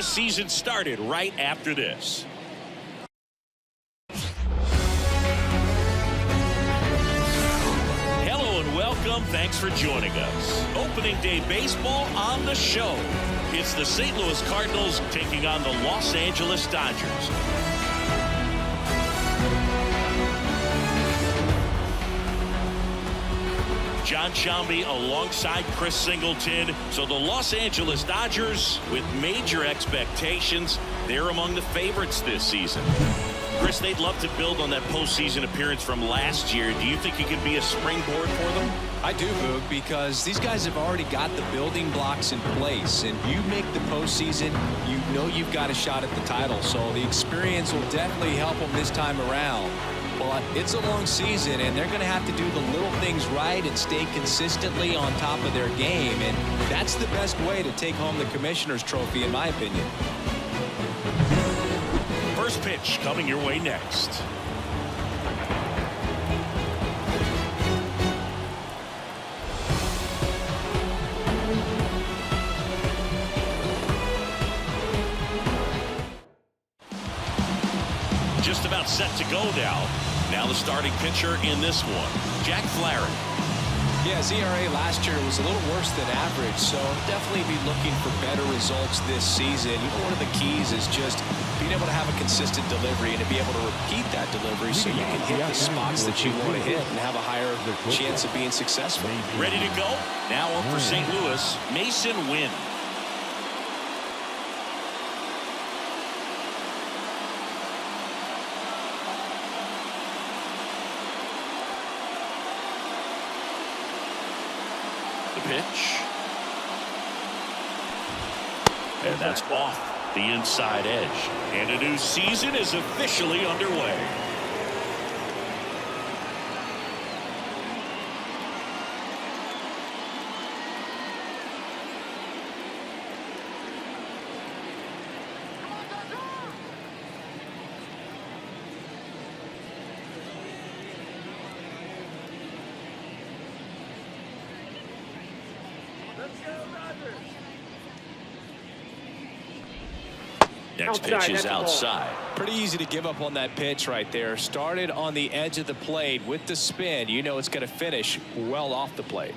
this season started right after this. Hello and welcome. Thanks for joining us. Opening day baseball on the show. It's the St. Louis Cardinals taking on the Los Angeles Dodgers. John Sciambi alongside Chris Singleton. So the Los Angeles Dodgers, with major expectations, they're among the favorites this season. Chris, they'd love to build on that postseason appearance from last year. Do you think it could be a springboard for them? I do, Boog, because these guys have already got the building blocks in place, and you make the postseason, you know you've got a shot at the title. So the experience will definitely help them this time around. But it's a long season, and they're going to have to do the little things right and stay consistently on top of their game. And that's the best way to take home the Commissioner's Trophy, in my opinion. First pitch coming your way next. Just about set to go now. Now the starting pitcher in this one, Jack Flaherty. Yeah, his ERA last year was a little worse than average, so definitely be looking for better results this season. You know, one of the keys is just being able to have a consistent delivery and to be able to repeat that delivery so you can hit the spots that you want to hit and have a higher chance of being successful. Ready to go? Now up for St. Louis, Mason Wynn. Pitch. And that's off the inside edge. And a new season is officially underway. Next pitch is outside. Pretty easy to give up on that pitch right there. Started on the edge of the plate with the spin. You know it's going to finish well off the plate.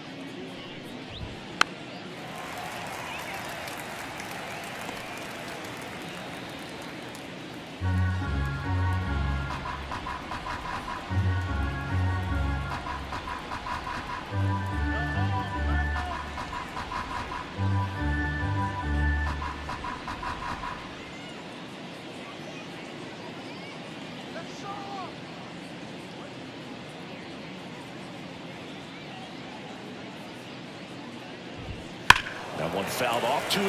That one fouled off, 2-2.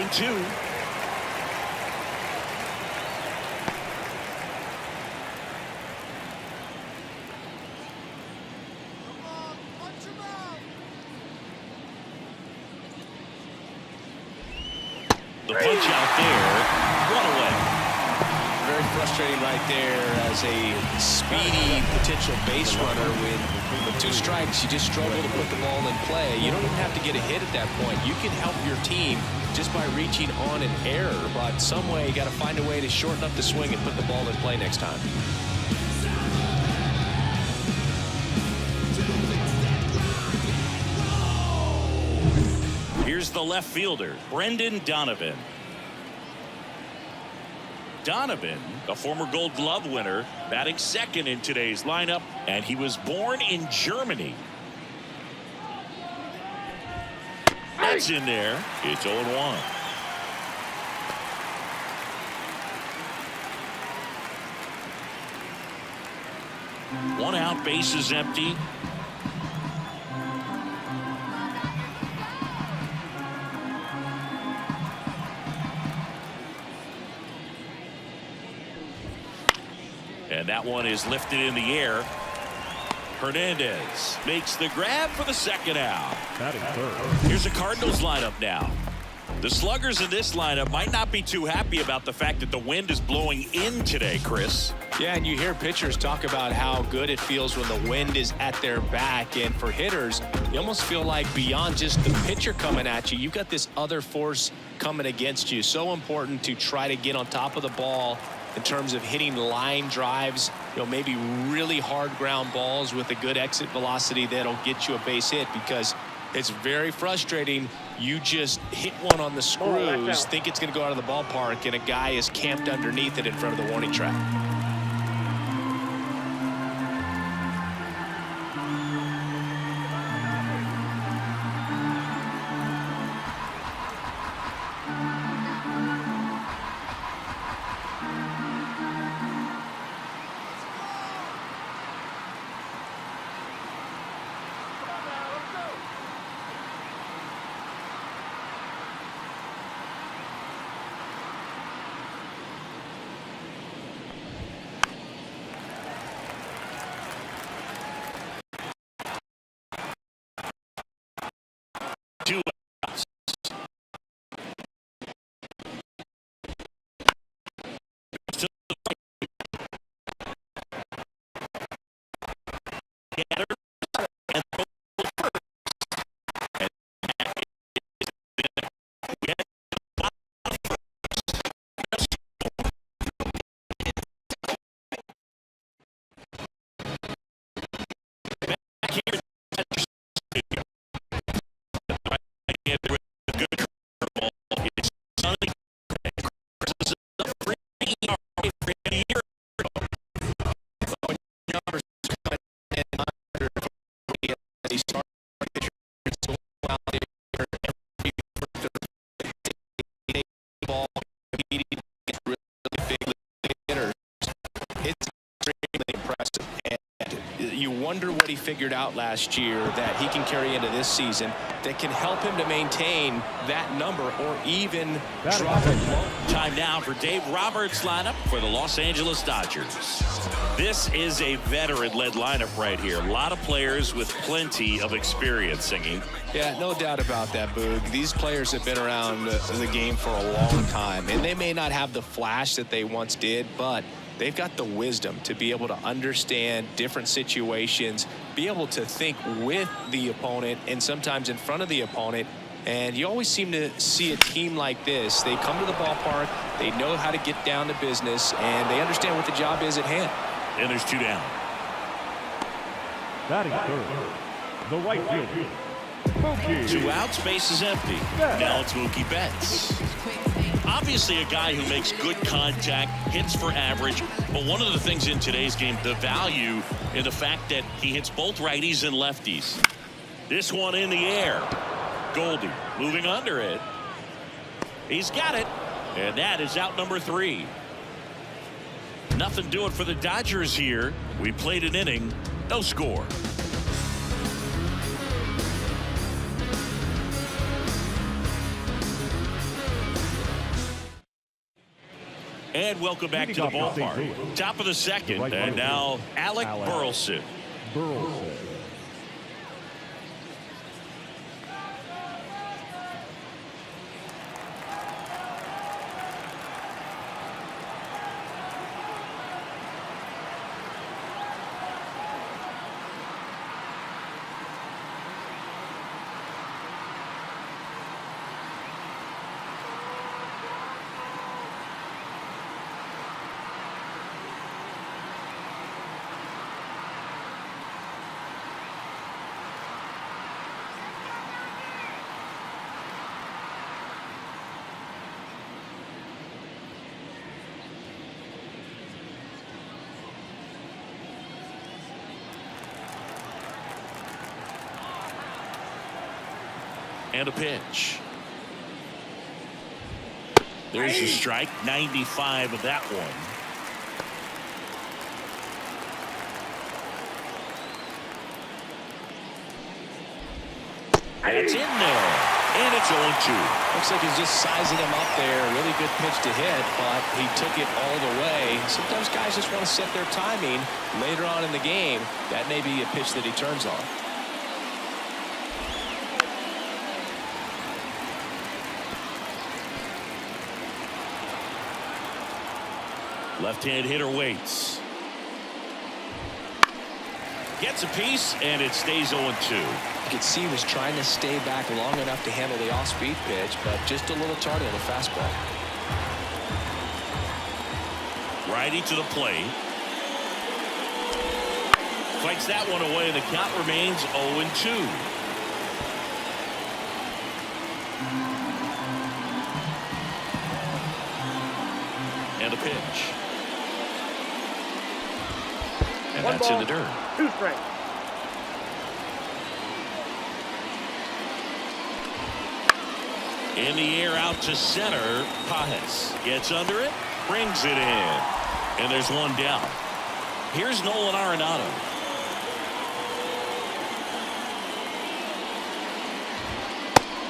The punch out there, one away. Very frustrating right there as a speedy potential base runner with 2 strikes. You just struggle to put the ball in play. You don't even have to get a hit at that point. You can help your team just by reaching on an error, but some way you got to find a way to shorten up the swing and put the ball in play next time. Here's the left fielder, Brendan Donovan. Donovan, a former Gold Glove winner, batting second in today's lineup, and he was born in Germany. That's in there. It's 0-1. One out, base is empty. And that one is lifted in the air. Hernandez makes the grab for the second out. Batting third. Here's the Cardinals lineup now. The sluggers in this lineup might not be too happy about the fact that the wind is blowing in today, Chris. Yeah, and you hear pitchers talk about how good it feels when the wind is at their back. And for hitters, you almost feel like beyond just the pitcher coming at you, you've got this other force coming against you. So important to try to get on top of the ball in terms of hitting line drives, maybe really hard ground balls with a good exit velocity that'll get you a base hit, because it's very frustrating. You just hit one on the screws, think it's going to go out of the ballpark, and a guy is camped underneath it in front of the warning track. Two outs. Wonder what he figured out last year that he can carry into this season that can help him to maintain that number or even drop it low. Time now for Dave Roberts' lineup for the Los Angeles Dodgers. This is a veteran-led lineup right here. A lot of players with plenty of experience singing. Yeah, no doubt about that, Boog. These players have been around the game for a long time, and they may not have the flash that they once did, but they've got the wisdom to be able to understand different situations, be able to think with the opponent and sometimes in front of the opponent. And you always seem to see a team like this. They come to the ballpark, they know how to get down to business, and they understand what the job is at hand. And there's two down. Batting third, the right fielder, Mookie. 2 outs, base is empty. Now it's Mookie Betts. Obviously a guy who makes good contact, hits for average, but one of the things in today's game, the value in the fact that he hits both righties and lefties. This one in the air. Goldie moving under it. He's got it, and that is out number 3. Nothing doing for the Dodgers here. We played an inning, no score. And welcome back to the ballpark. Top of the second, and now Alec Burleson. And a pitch. There's a strike. 95 of that one. It's in there. And it's 0-2. Looks like he's just sizing him up there. Really good pitch to hit, but he took it all the way. Sometimes guys just want to set their timing later on in the game. That may be a pitch that he turns on. Left-hand hitter waits. Gets a piece, and it stays 0-2. You could see he was trying to stay back long enough to handle the off-speed pitch, but just a little tardy on the fastball. Righty to the plate. Fights that one away. The count remains 0-2. And a pitch. And One that's ball, in the dirt. 2 strikes. In the air out to center. Pajes gets under it, brings it in, and there's one down. Here's Nolan Arenado.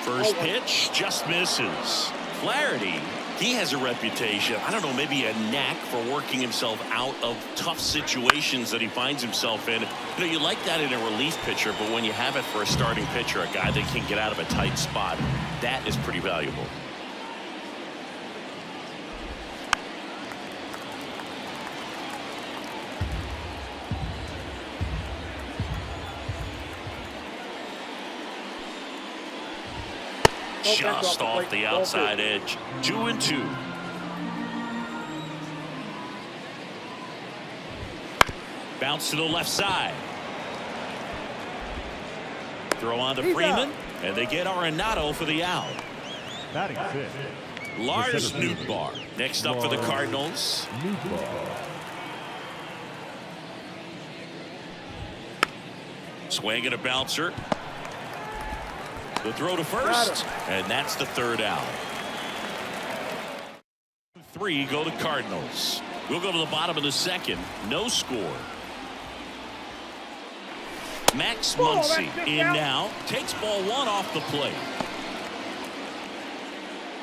First pitch just misses. Flaherty, he has a reputation, I don't know, maybe a knack for working himself out of tough situations that he finds himself in. You know, you like that in a relief pitcher, but when you have it for a starting pitcher, a guy that can get out of a tight spot, that is pretty valuable. Just off the outside edge. 2-2. Bounce to the left side. Throw on to Freeman, and they get Arenado for the out. Batting fifth. Lars Nootbaar next up for the Cardinals. Swing and a bouncer. The throw to first, and that's the third out. 3 go to Cardinals. We'll go to the bottom of the second. No score. Max Muncy in now. Takes ball 1 off the plate.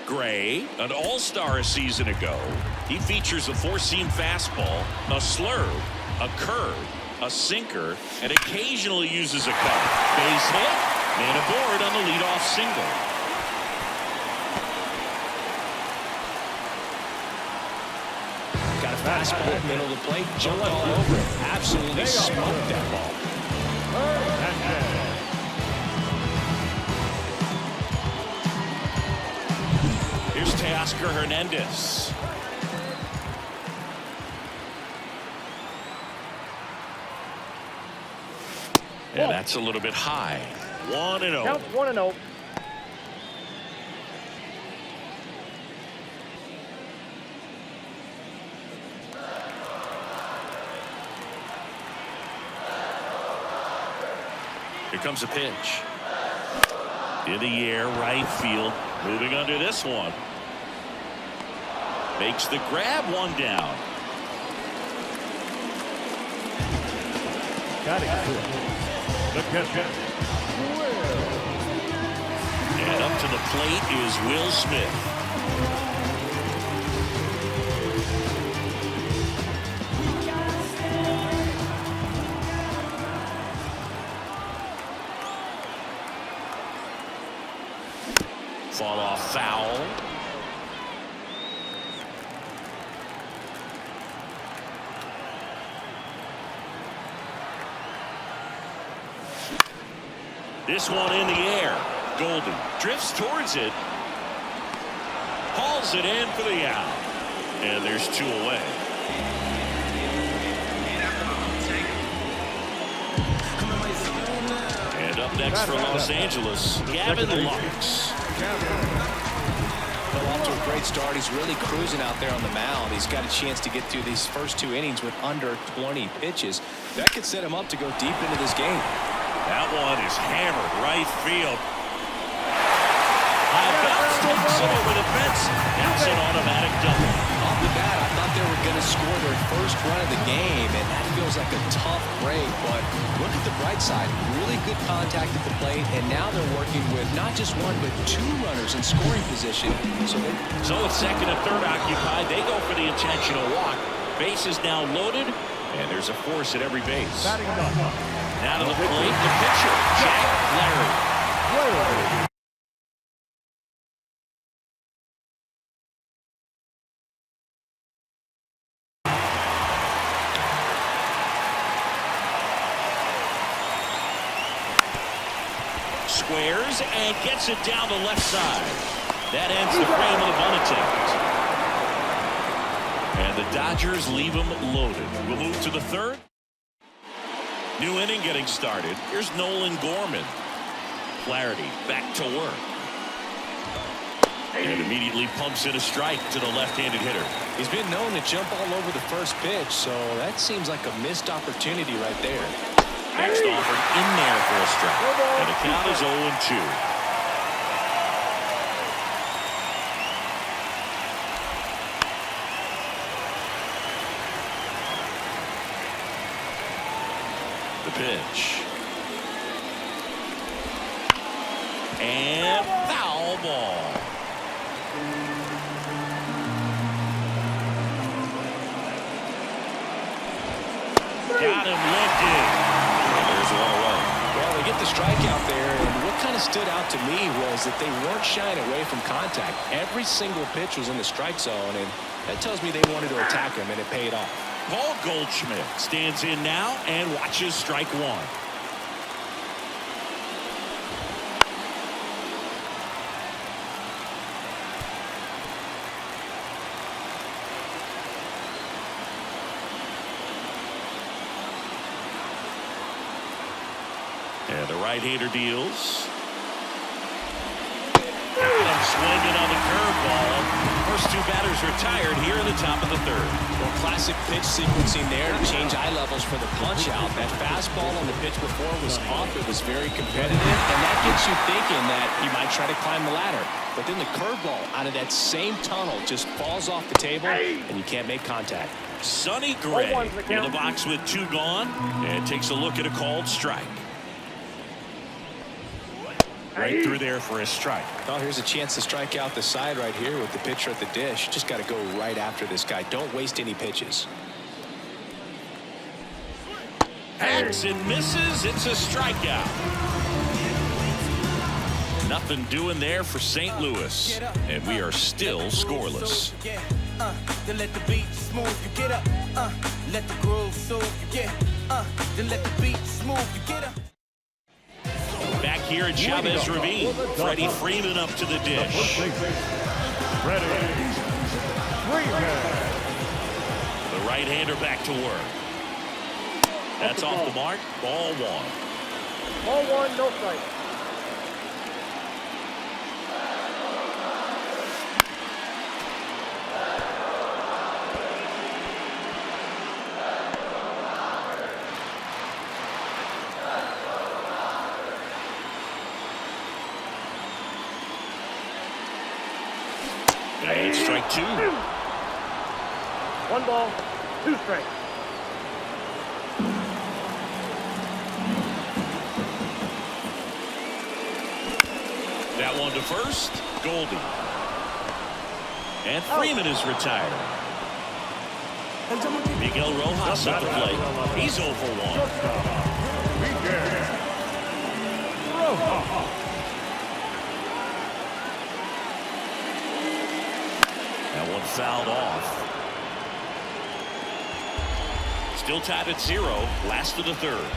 Gray, an all-star a season ago. He features a 4-seam fastball, a slurve, a curve, a sinker, and occasionally uses a cut. Base hit. Man aboard on the leadoff single. Got a fastball in the middle of the plate, jumped all over it. Absolutely smoked that ball. Here's Teoscar Hernandez. And that's a little bit high. 1-0. Count 1-0. Here comes a pitch. In the air, right field. Moving under this one. Makes the grab, 1 down. Batting fifth. The catcher. And up to the plate is Will Smith. Fall off foul. This one in the air. Golden drifts towards it. Hauls it in for the out. And there's 2 away. And up next for Los Angeles, Gavin Lux. Well, off to a great start. He's really cruising out there on the mound. He's got a chance to get through these first 2 innings with under 20 pitches. That could set him up to go deep into this game. That one is hammered right field. High bounce takes it over the fence. That's an automatic double. Off the bat, I thought they were going to score their first run of the game, and that feels like a tough break. But look at the bright side. Really good contact at the plate, and now they're working with not just 1 but 2 runners in scoring position. So with second and third occupied, they go for the intentional walk. Base is now loaded, and there's a force at every base. Batting up. Now to the plate, the pitcher, Jack Flaherty. Squares and gets it down the left side. That ends the frame of the bunt attempt. And the Dodgers leave him loaded. We'll move to the third. New inning getting started. Here's Nolan Gorman. Flaherty back to work. And immediately pumps in a strike to the left-handed hitter. He's been known to jump all over the first pitch, so that seems like a missed opportunity right there. Next offer in there for a strike. And the count is 0-2. The pitch. And foul ball. Got him lifted. And there's one away. Well, they get the strikeout there, and what kind of stood out to me was that they weren't shying away from contact. Every single pitch was in the strike zone, and that tells me they wanted to attack him, and it paid off. Paul Goldschmidt stands in now and watches strike one. And the right-hander deals. And I'm swinging on the curveball. First two batters retired here in the top of the third. Well, classic pitch sequencing there to change eye levels for the punch out. That fastball on the pitch before was off. It was very competitive, and that gets you thinking that he might try to climb the ladder. But then the curveball out of that same tunnel just falls off the table, and you can't make contact. Sonny Gray in the box with two gone, and takes a look at a called strike. Right through there for a strike. Well, here's a chance to strike out the side right here with the pitcher at the dish. Just got to go right after this guy. Don't waste any pitches. Hacks and misses. It's a strikeout. Nothing doing there for St. Louis. And we are still scoreless. Then let the beat smooth you get up. Let the groove soothe you get. Then let the beat smooth you get up. Back here at Chavez Ravine, Freddie Freeman up to the dish. Freddie Freeman. The right-hander back to work. That's off the mark. Ball one. Ball one, no strike. And strike two. One ball, two strikes. That one to first. Goldie. And Freeman is retired. Miguel Rojas at the plate. He's 0 for 1. Rojas. That one fouled off. Still tied at 0. Last of the third.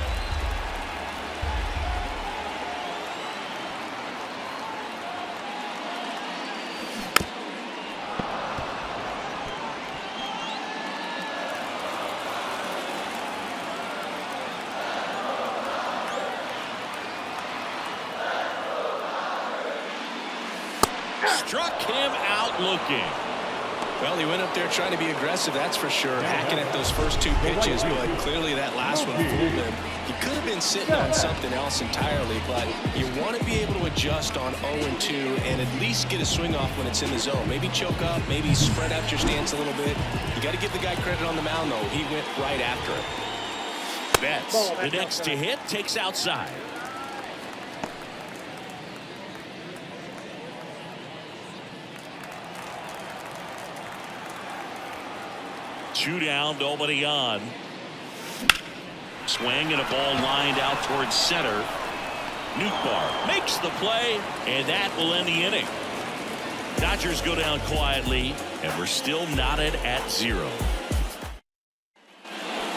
Struck him out looking. Well, he went up there trying to be aggressive, that's for sure, hacking at those first two pitches, but clearly that last one fooled him. He could have been sitting on something else entirely, but you want to be able to adjust on 0-2 and at least get a swing off when it's in the zone. Maybe choke up, maybe spread out your stance a little bit. You got to give the guy credit on the mound, though. He went right after it. Betts, the next to hit, takes outside. Two down, nobody on. Swing and a ball lined out towards center. Nootbaar makes the play, and that will end the inning. Dodgers go down quietly, and we're still knotted at 0.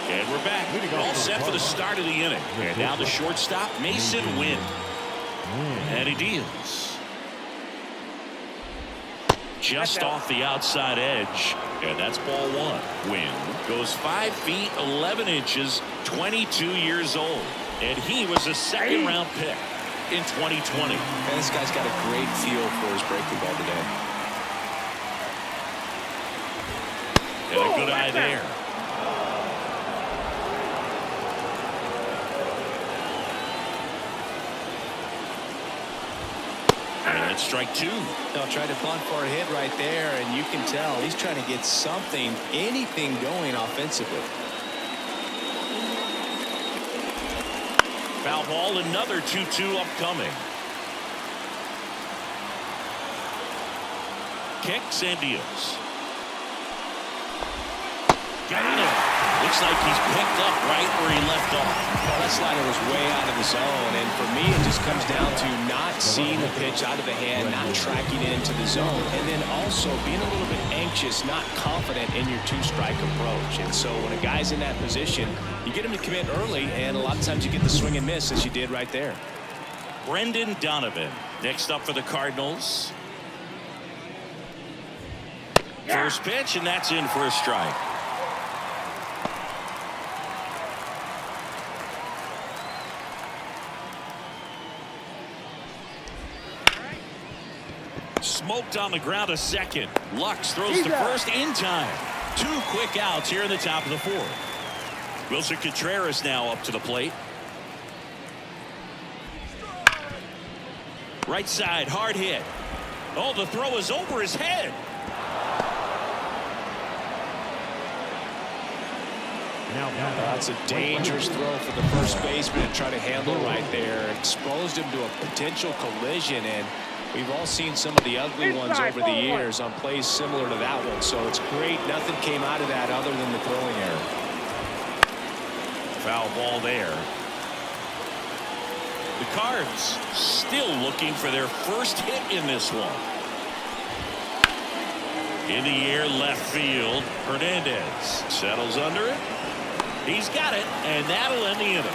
And we're back. All set for the start of the inning. And now the shortstop, Mason Wynn. And he deals. Just off the outside edge. And that's ball one. Wynn goes 5 feet 11 inches, 22 years old. And he was a second-round pick in 2020. And this guy's got a great feel for his breaking ball today. And a good eye there. And it's strike two. They'll try to bunt for a hit right there, and you can tell he's trying to get something, anything going offensively. Foul ball, another 2-2 upcoming. Kicks and deals. Got it. Looks like he's picked up right where he left off. Well, that slider was way out of the zone, and for me it just comes down to not seeing the pitch out of the hand, not tracking it into the zone, and then also being a little bit anxious, not confident in your two-strike approach. And so when a guy's in that position, you get him to commit early, and a lot of times you get the swing and miss as you did right there. Brendan Donovan next up for the Cardinals. First pitch, and that's in for a strike. Smoked on the ground a second. Lux throws to first in time. 2 quick outs here in the top of the fourth. Wilson Contreras now up to the plate. Right side, hard hit. Oh, the throw is over his head. That's a dangerous throw for the first baseman to try to handle right there. Exposed him to a potential collision, and we've all seen some of the ugly ones over the years on plays similar to that one. So it's great nothing came out of that other than the throwing error. Foul ball there. The Cards still looking for their first hit in this one. In the air, left field. Hernandez settles under it. He's got it, and that'll end the inning.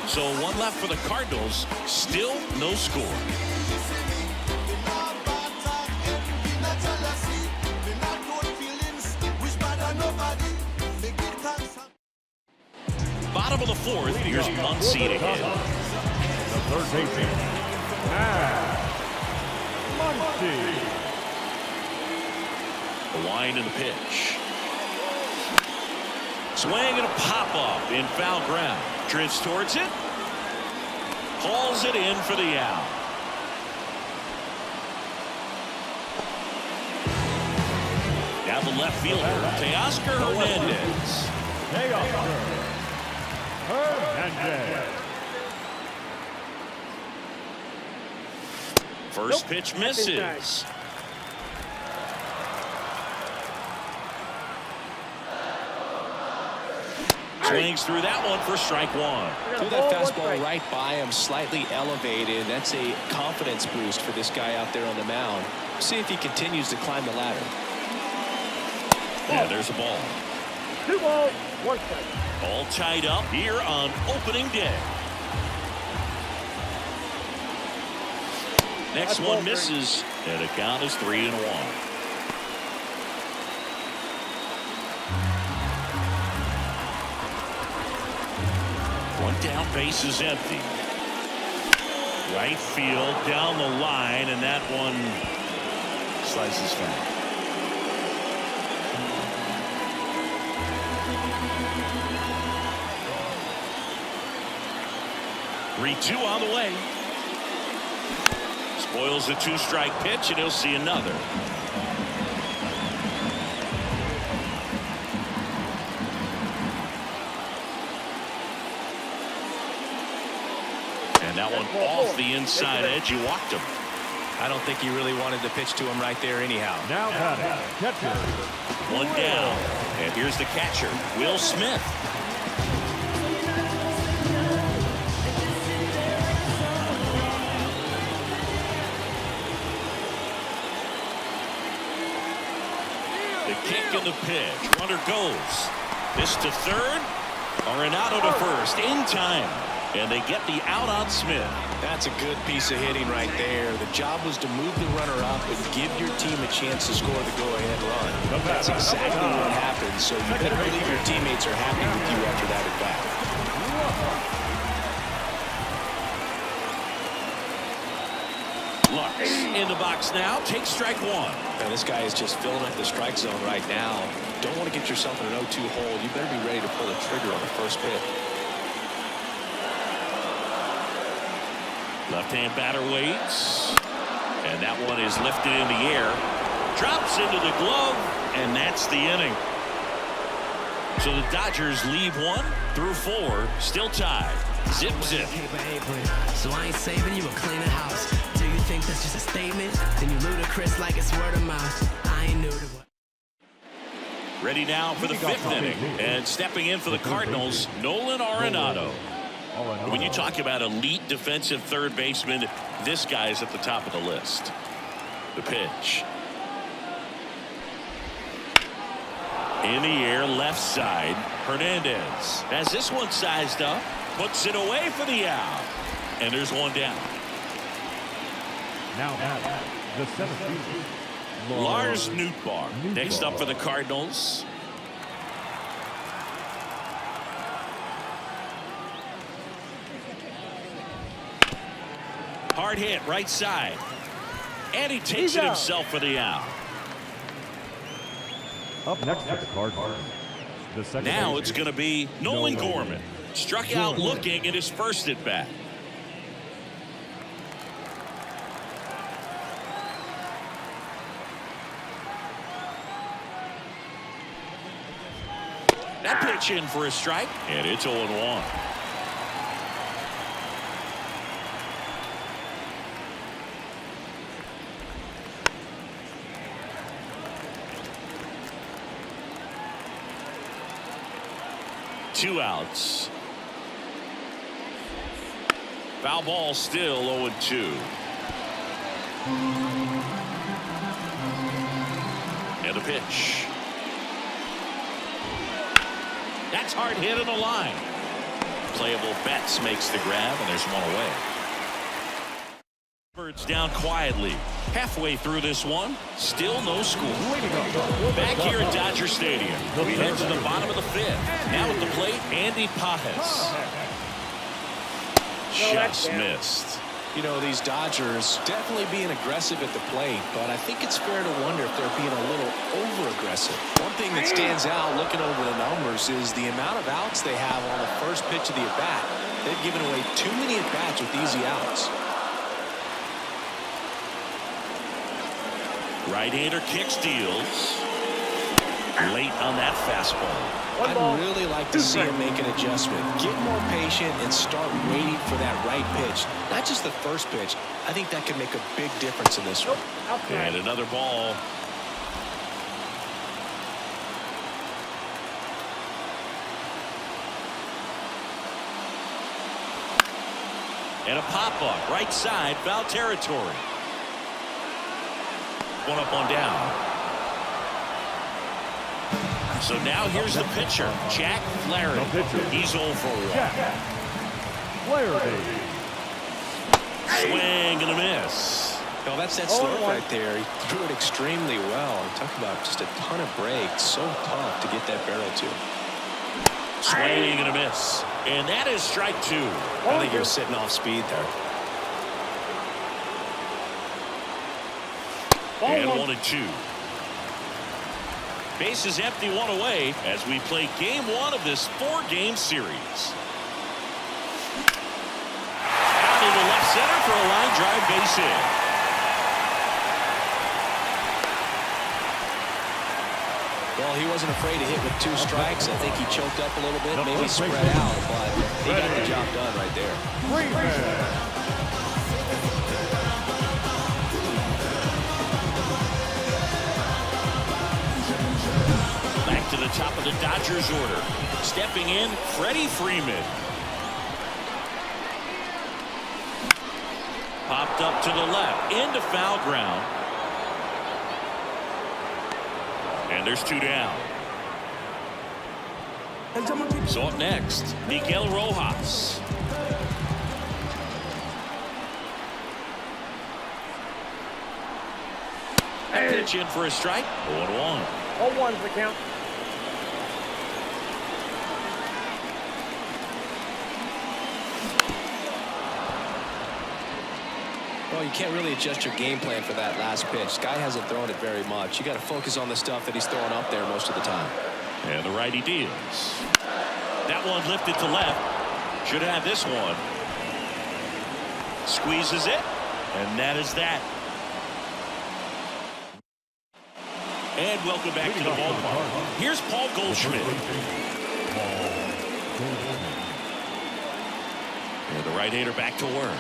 So one left for the Cardinals. Still no score. Bottom of the fourth. Here's Muncy to hit. The third baseman, Muncy. The wind and the pitch. Swing and a pop-up in foul ground. Drifts towards it. Hauls it in for the out. Now the left fielder, Teoscar Hernandez. Hernandez. First pitch misses. Swings through that one for strike one. Threw that fastball right by him, slightly elevated. That's a confidence boost for this guy out there on the mound. See if he continues to climb the ladder. Yeah, there's a ball. 2 balls, 1 strike. All tied up here on opening day. Next one misses, and the count is 3-1. One down, base is empty. Right field down the line, and that one slices foul. Three-two on the way. Spoils the 2-strike pitch, and he'll see another. And that one off the inside edge. You walked him. I don't think he really wanted to pitch to him right there anyhow. Now batting, catcher. One down. And here's the catcher, Will Smith. The kick and the pitch. Runner goes. This to third. Arenado to first. In time. And they get the out on Smith. That's a good piece of hitting right there. The job was to move the runner up and give your team a chance to score the go-ahead run. That's exactly what happened, so you better believe your teammates are happy with you after that at-bat. Lux in the box now. Takes strike one. And this guy is just filling up the strike zone right now. Don't want to get yourself in an 0-2 hole. You better be ready to pull the trigger on the first pitch. Left-hand batter waits. And that one is lifted in the air. Drops into the glove. And that's the inning. So the Dodgers leave 1 through 4. Still tied. Zip, zip. So I ain't saving you a cleaner house. Do you think that's just a statement? Then you ludicrous like it's word of mouth. I ain't new to what. Ready now for the 5th inning. And stepping in for the Cardinals, Nolan Arenado. When you talk about elite defensive third baseman, this guy is at the top of the list. The pitch. In the air, left side. Hernandez has this one sized up. Puts it away for the out. And there's one down. Now the 7th. Lars Nootbaar. Next up for the Cardinals. Hard hit right side. And he takes it himself for the out. Up next for the Cardinals. The second Now it's going to be Nolan Gorman. Struck out looking in his first at bat. That pitch in for a strike, and it's 0-1. Two outs. Foul ball, still 0-2. And a pitch. That's hard hit on the line. Playable Betts makes the grab, and there's one away. Birds down quietly. Halfway through this one, still no score. Back here at Dodger Stadium, we head to the bottom of the 5th. Now at the plate, Andy Pajes. Just missed. You know, these Dodgers definitely being aggressive at the plate, but I think it's fair to wonder if they're being a little over-aggressive. One thing that stands out looking over the numbers is the amount of outs they have on the first pitch of the at-bat. They've given away too many at-bats with easy outs. Right-hander kicks, deals. Late on that fastball. I'd really like to see him make an adjustment. Get more patient and start waiting for that right pitch. Not just the first pitch. I think that can make a big difference in this one. And another ball. And a pop-up. Right side. Foul territory. One up, one down. So now here's the pitcher, Jack Flaherty. He's 0 for 1. Flaherty. Swing and a miss. No, that's that slope right there. He threw it extremely well. Talk about just a ton of breaks. So tough to get that barrel to. Swing and a miss. And that is strike 2. I think he was sitting off speed there. And 1-2. Bases empty, one away as we play game 1 of this 4-game series. Out into left center for a line drive base hit. Well, he wasn't afraid to hit with 2 strikes. I think he choked up a little bit, maybe spread out, but he got the job done right there. Back to the top of the Dodgers order. Stepping in, Freddie Freeman. Popped up to the left, into foul ground. And there's 2 down. So up next, Miguel Rojas. A pitch in for a strike. 0-1. 0-1's the count. Well, you can't really adjust your game plan for that last pitch. Guy hasn't thrown it very much. You got to focus on the stuff that he's throwing up there most of the time. And the righty deals. That one lifted to left. Should have this one. Squeezes it. And that is that. And welcome back to the ballpark. Here's Paul Goldschmidt. And the right-hander back to work.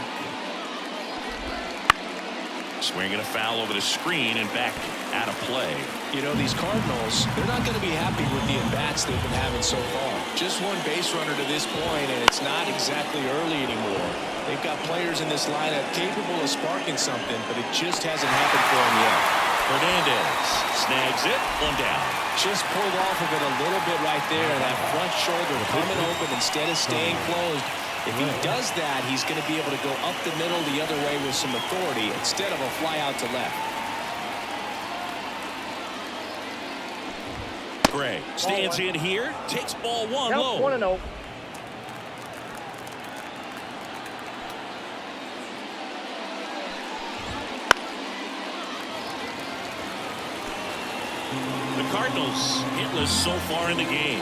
Swinging a foul over the screen and back out of play. You know, these Cardinals, they're not going to be happy with the at-bats they've been having so far. Just one base runner to this point, and it's not exactly early anymore. They've got players in this lineup capable of sparking something, but it just hasn't happened for them yet. Hernandez snags it. One down. Just pulled off of it a little bit right there. That front shoulder coming open instead of staying closed. If he does that, he's going to be able to go up the middle the other way with some authority instead of a fly out to left. Gray stands in here, takes ball one low. 1-0. The Cardinals hitless so far in the game.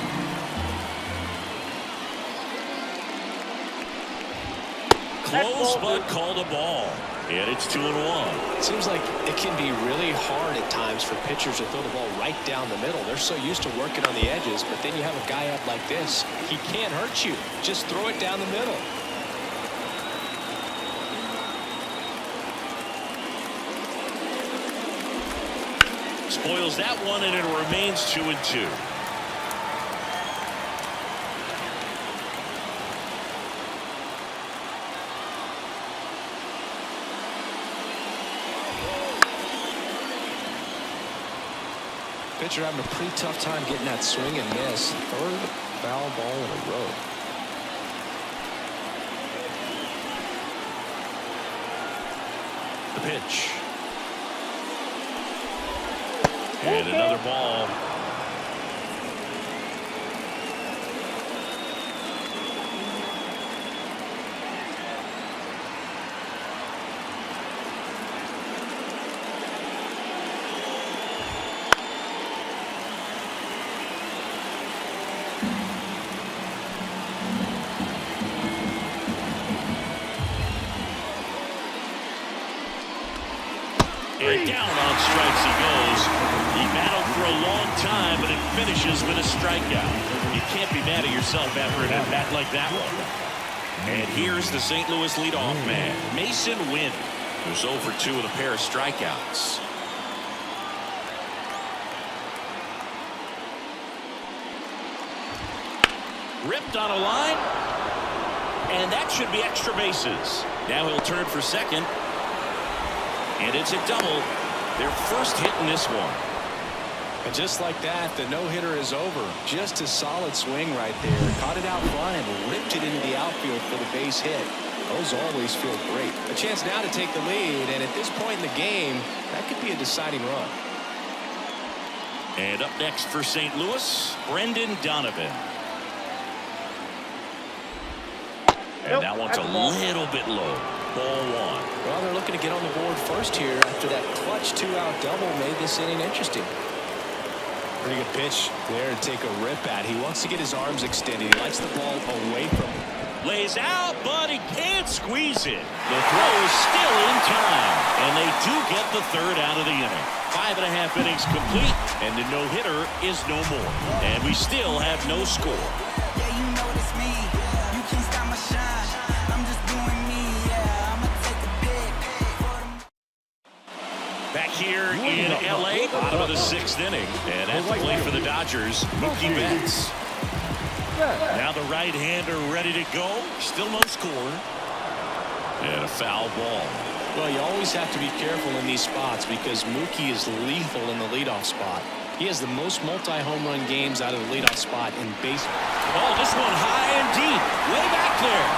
Close but called a ball. And it's 2-1. It seems like it can be really hard at times for pitchers to throw the ball right down the middle. They're so used to working on the edges, but then you have a guy up like this. He can't hurt you. Just throw it down the middle. Spoils that one, and it remains 2-2. Pitcher having a pretty tough time getting that swing and miss. Third foul ball in a row. The pitch. And another ball. And down on strikes he goes. He battled for a long time, but it finishes with a strikeout. You can't be mad at yourself after an at-bat like that one. And here's the St. Louis leadoff man, Mason Wynn, who's 0 for 2 with a pair of strikeouts. Ripped on a line, and that should be extra bases. Now he'll turn for second. And it's a double. Their first hit in this one. And just like that, the no-hitter is over. Just a solid swing right there. Caught it out front and ripped it into the outfield for the base hit. Those always feel great. A chance now to take the lead, and at this point in the game, that could be a deciding run. And up next for St. Louis, Brendan Donovan. And that one's a little bit low. Ball one. Well, they're looking to get on the board first here after that clutch 2-out double made this inning interesting. Pretty good pitch there to take a rip at. He wants to get his arms extended. He likes the ball away from him. Lays out, but he can't squeeze it. The throw is still in time, and they do get the third out of the inning. 5.5 innings complete, and the no-hitter is no more. And we still have no score. Yeah, you know it's me. You can't stop my shine. I'm just doing me. Yeah, I'ma take a pic. Back here in L.A., bottom of the 6th inning. And at the plate for the Dodgers, Mookie Betts. Now the right-hander ready to go. Still no score. And a foul ball. Well, you always have to be careful in these spots because Mookie is lethal in the leadoff spot. He has the most multi-home run games out of the leadoff spot in baseball. Oh, this one high and deep. Way back there.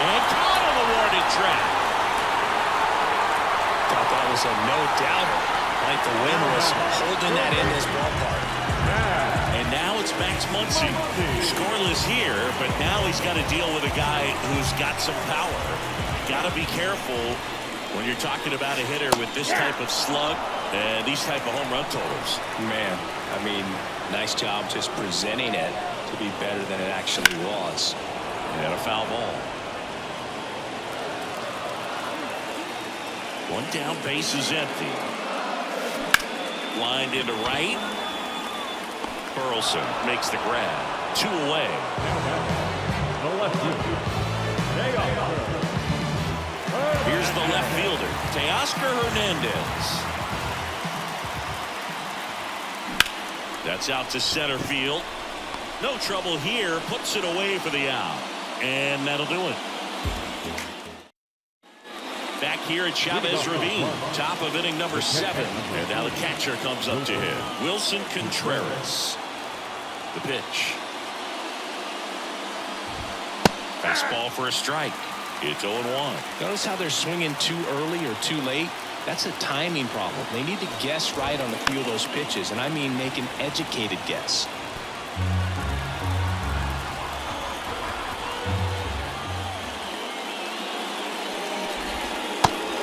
And caught on the warning track. Thought that was a no-doubter. Like the wind was holding that in this ballpark. And now it's Max Muncy. Scoreless here, but now he's got to deal with a guy who's got some power. Got to be careful when you're talking about a hitter with this type of slug and these type of home run totals. Man, I mean, nice job just presenting it to be better than it actually was. And a foul ball. One down, base is empty. Lined into right. Burleson makes the grab. 2 away. The left field. Here's the left fielder, Teoscar Hernandez. That's out to center field. No trouble here. Puts it away for the out. And that'll do it. Back here at Chavez Ravine, top of inning number 7. And now the catcher comes up to him. Wilson Contreras. The pitch. Fastball for a strike. It's 0-1. Notice how they're swinging too early or too late? That's a timing problem. They need to guess right on the field those pitches, and I mean make an educated guess.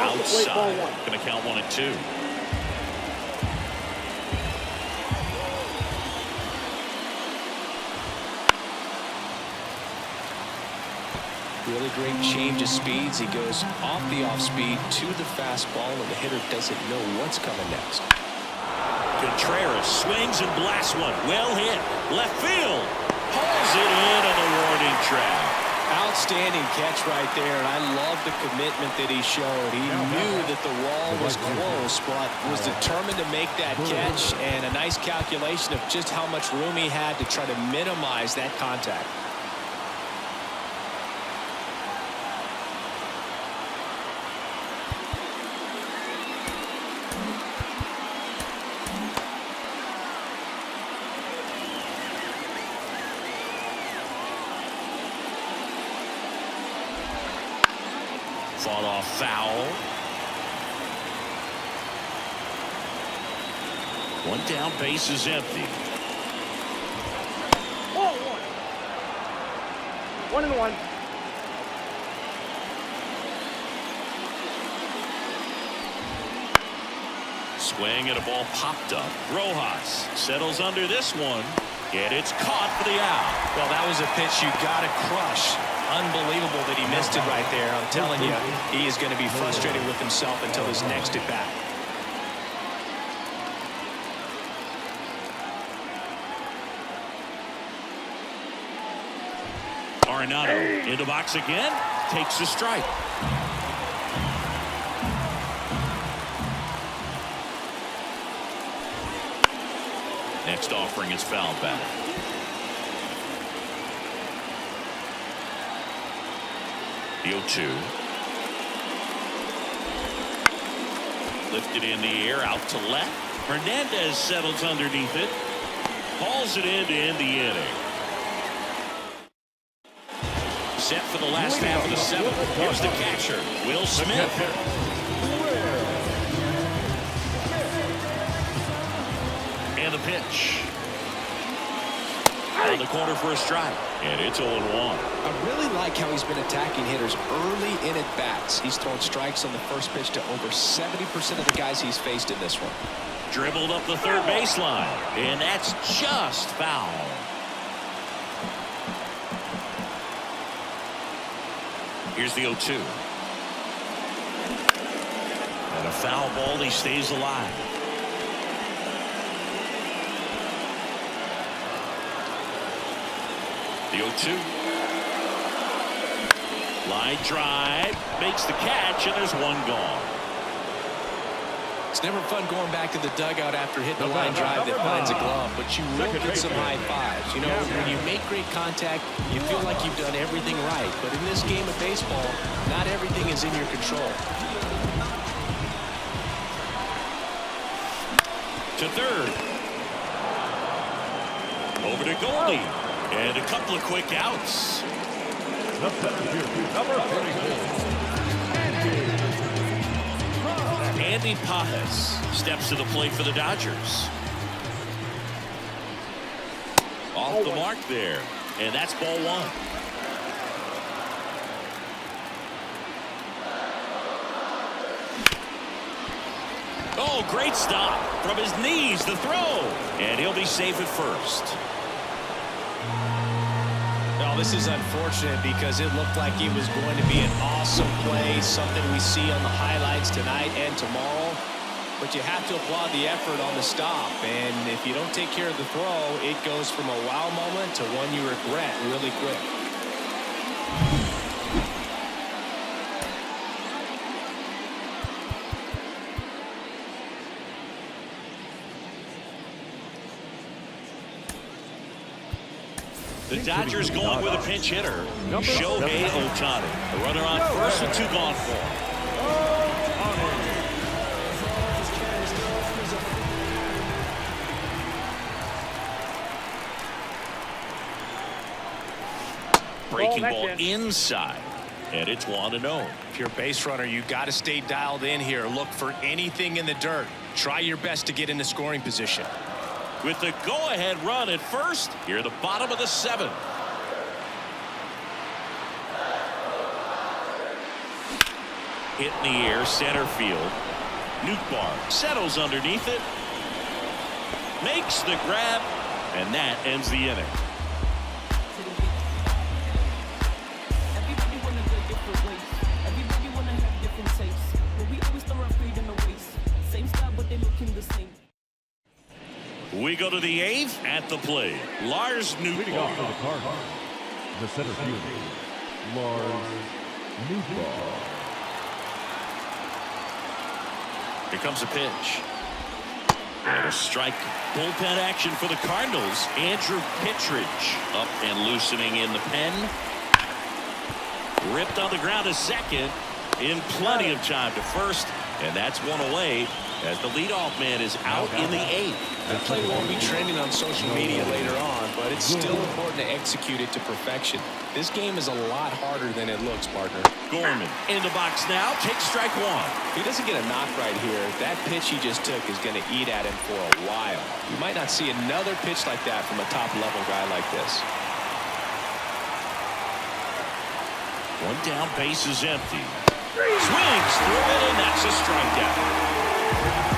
Outside. Going to count 1-2. Really great change of speeds. He goes off the off speed to the fastball, and the hitter doesn't know what's coming next. Contreras swings and blasts one. Well hit. Left field. Pulls it in on the warning track. Outstanding catch right there, and I love the commitment that he showed. He knew that the wall was close, but was determined to make that catch, and a nice calculation of just how much room he had to try to minimize that contact. Fought off foul. One down, base is empty. 1-1. Swing and a ball popped up. Rojas settles under this one, and it's caught for the out. Well, that was a pitch you got to crush. Unbelievable that he missed it right there. I'm telling you, he is going to be frustrated with himself until his next at bat. Arenado in the box again, takes a strike. Next offering is fouled back. The 0-2. Lifted in the air, out to left. Hernandez settles underneath it. Hauls it in to end the inning. Set for the last half of the 7th. Here's the catcher, Will Smith. And the pitch. On the corner for a strike. And it's 0-1. I really like how he's been attacking hitters early in at bats. He's thrown strikes on the first pitch to over 70% of the guys he's faced in this one. Dribbled up the third baseline. And that's just foul. Here's the 0-2. And a foul ball. He stays alive. The 0-2. Line drive. Makes the catch, and there's one gone. It's never fun going back to the dugout after hitting a line drive that finds a glove, but you will get some high fives. You know, when you make great contact, you feel like you've done everything right. But in this game of baseball, not everything is in your control. To third. Over to Goldie. And a couple of quick outs. The center field, number 34. Andy Pajes steps to the plate for the Dodgers. Off the mark there. And that's ball one. Oh, great stop. From his knees, the throw. And he'll be safe at first. Well, this is unfortunate because it looked like it was going to be an awesome play, something we see on the highlights tonight and tomorrow. But you have to applaud the effort on the stop. And if you don't take care of the throw, it goes from a wow moment to one you regret really quick. The Dodgers going with a pinch hitter, Shohei Ohtani. A runner on first and 2 gone for him. Breaking ball inside, and it's 1-0. If you're a base runner, you got to stay dialed in here. Look for anything in the dirt. Try your best to get into scoring position. With the go-ahead run at first, here at the bottom of the 7th. Hit in the air, center field. Nootbaar settles underneath it. Makes the grab, and that ends the inning. Everybody wanna go different ways. Everybody wanna have different tastes. But we always throw our feet in the waist. Same style, but they looking the same. We go to the 8th at the plate. Lars Leading off for Nootbaar. the Cardinals, the center fielder, Lars Nootbaar. Here comes a pitch. And a strike. Bullpen action for the Cardinals. Andrew Kittredge up and loosening in the pen. Ripped on the ground to second. In plenty of time to first. And that's one away as the leadoff man is out in the 8th. That play won't be trending on social media later on, but it's still important to execute it to perfection. This game is a lot harder than it looks, partner. Gorman in the box now. Takes strike 1. If he doesn't get a knock right here, that pitch he just took is going to eat at him for a while. You might not see another pitch like that from a top-level guy like this. One down, base is empty. Swings through it, and that's a strikeout.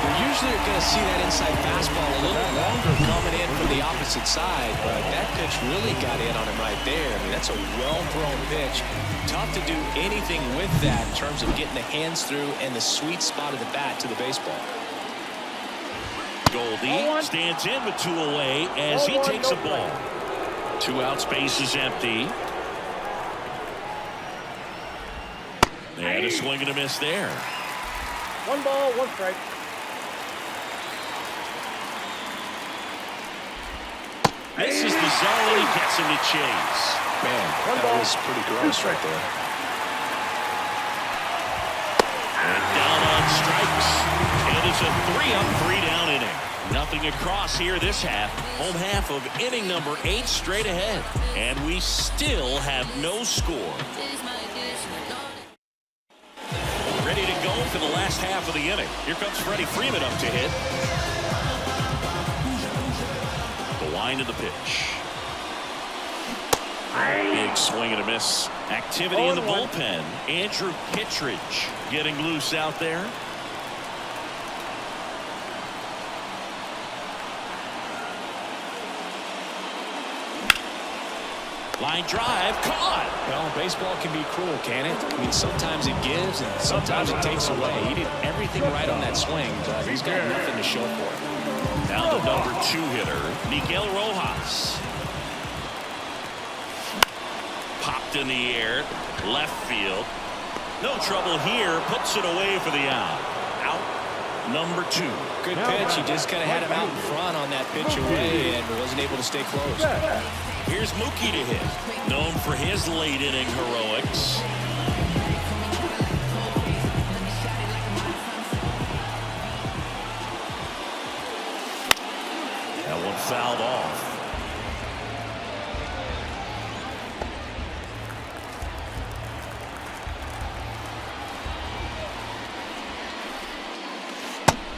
You usually are going to see that inside fastball a little longer coming in from the opposite side, but that pitch really got in on him right there. I mean, that's a well-thrown pitch. Tough to do anything with that in terms of getting the hands through and the sweet spot of the bat to the baseball. Goldie stands in with 2 away as he takes a ball. 2 outs, base is empty. And a swing and a miss there. 1 ball, 1 strike. This is the zone, and he gets him to chase. Man, that was pretty gross right there. And down on strikes. It is a 3-up, 3-down inning. Nothing across here this half. Home half of inning number 8 straight ahead. And we still have no score. Ready to go for the last half of the inning. Here comes Freddie Freeman up to hit. The line of the pitch. Big swing and a miss. Activity in the bullpen. Andrew Kittredge getting loose out there. Line drive, caught. Well, baseball can be cruel, can it? I mean, sometimes it gives and sometimes it takes away. He did everything right on that swing, but he's got nothing to show for it. Down to number 2 hitter, Miguel Rojas. Popped in the air, left field. No trouble here, puts it away for the out. Out number 2. Good pitch. He just kind of had him out in front on that pitch away and wasn't able to stay close. Here's Mookie to hit, known for his late inning heroics. That one fouled off.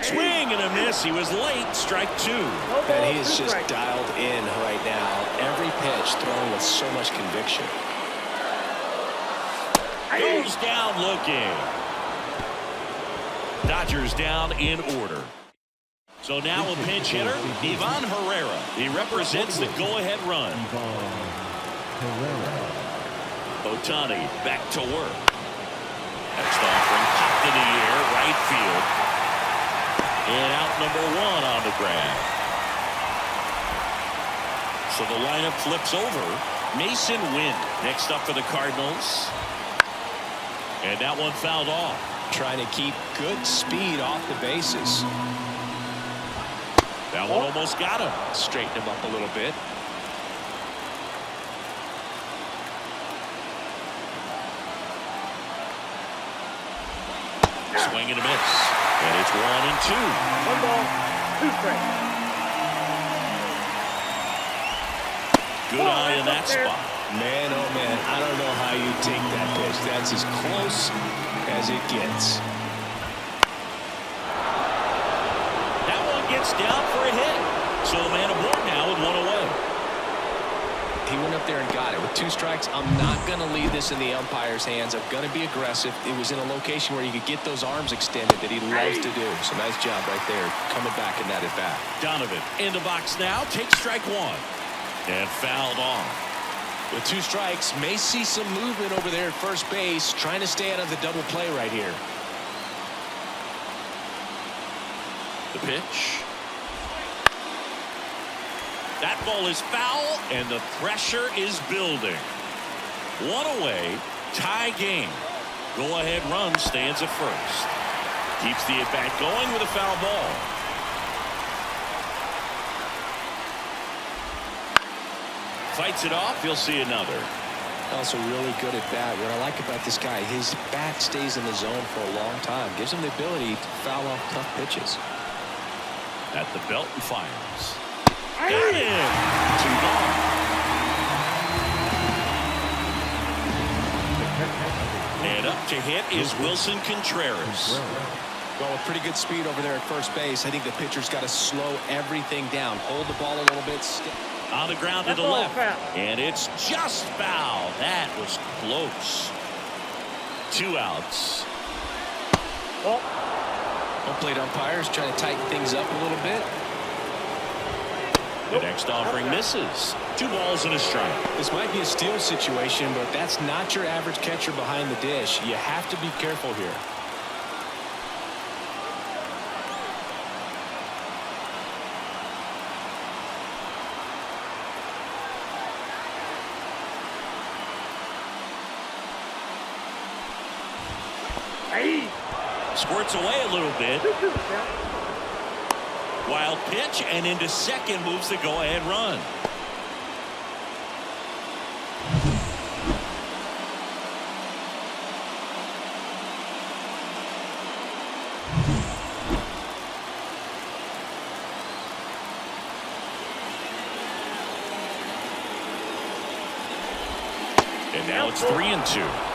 Swing and a miss. He was late. Strike 2. And he is just dialed in right now. Every pitch thrown with so much conviction. Goes down looking. Dodgers down in order. So now a pinch hitter, Ivan Herrera. He represents the go-ahead run. Otani back to work. Next offering popped in the air, right field. And out number 1 on the grab. So the lineup flips over. Mason Wynn next up for the Cardinals. And that one fouled off. Trying to keep good speed off the bases. That one almost got him. Straighten him up a little bit. Swing and a miss. And it's 1-2. 1 ball, 2 strikes. Good eye in that spot. Man, oh man, I don't know how you take that pitch. That's as close as it gets. That one gets down for a hit. So a man aboard now with 1 away. He went up there and got it. With 2 strikes, I'm not going to leave this in the umpire's hands. I'm going to be aggressive. It was in a location where you could get those arms extended that he loves to do. So nice job right there, coming back in that at bat. Donovan in the box now. Takes strike 1. And fouled off. With 2 strikes, may see some movement over there at first base, trying to stay out of the double play right here. The pitch. That ball is foul, and the pressure is building. 1 away, tie game. Go-ahead run stands at first. Keeps the at-bat going with a foul ball. Fights it off. He'll see another. Also really good at bat. What I like about this guy, his bat stays in the zone for a long time. Gives him the ability to foul off tough pitches. At the belt and fires. Got him. 2 gone. And up to hit is Wilson Contreras. Well, with pretty good speed over there at first base, I think the pitcher's got to slow everything down. Hold the ball a little bit. On the ground to the left. And it's just foul. That was close. 2 outs. Home plate umpires trying to tighten things up a little bit. The next offering misses. 2 balls and a strike. This might be a steal situation, but that's not your average catcher behind the dish. You have to be careful here. Squirts away a little bit. Wild pitch, and into second moves the go-ahead run. And now it's 3-2.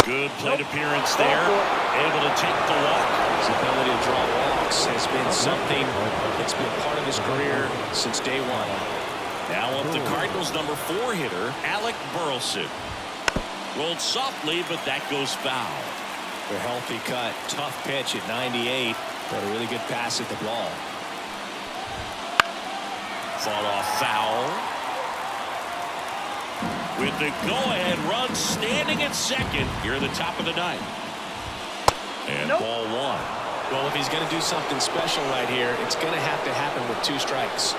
Good plate appearance there. Able to take the walk. His ability to draw walks has been something that's been part of his career since day 1. Now up the Cardinals' number 4 hitter, Alec Burleson. Rolled softly, but that goes foul. A healthy cut. Tough pitch at 98, but a really good pass at the ball. Fought off foul. With the go-ahead run standing at second here at the top of the 9th. And ball 1. Well, if he's going to do something special right here, it's going to have to happen with 2 strikes.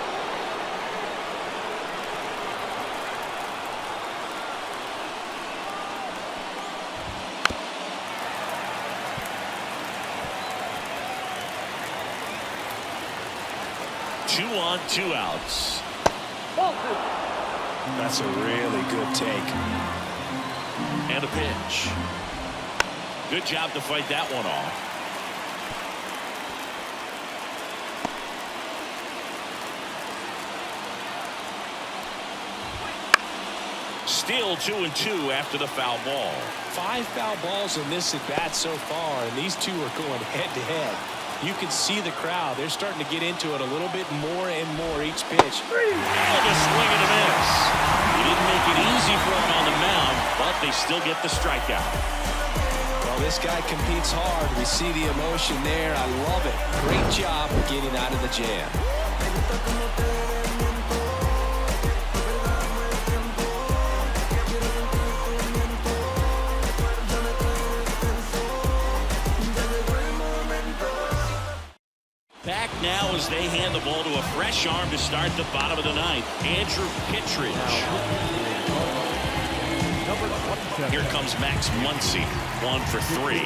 Two on, 2 outs. That's a really good take. And a pitch. Good job to fight that one off. Still 2-2 after the foul ball. 5 foul balls in this at bat so far, and these two are going head to head. You can see the crowd. They're starting to get into it a little bit more and more each pitch. And a swing and a miss. He didn't make it easy for him on the mound, but they still get the strikeout. Well, this guy competes hard. We see the emotion there. I love it. Great job of getting out of the jam. Back now as they hand the ball to a fresh arm to start the bottom of the ninth. Andrew Kittredge. Here comes Max Muncy, 1 for 3.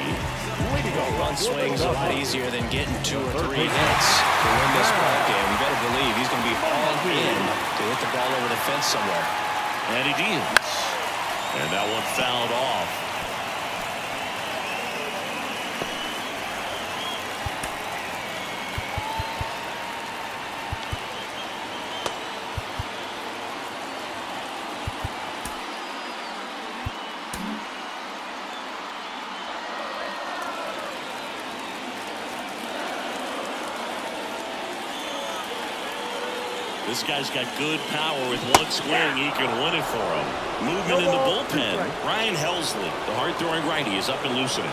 One swing's a lot easier than getting 2 or 3 hits to win this ball game. You better believe he's going to be all in to hit the ball over the fence somewhere. And he deals. And that one fouled off. This guy's got good power. With one swing, he can win it for him. Movement in the bullpen. Ryan Helsley, the hard-throwing righty, is up and loosening.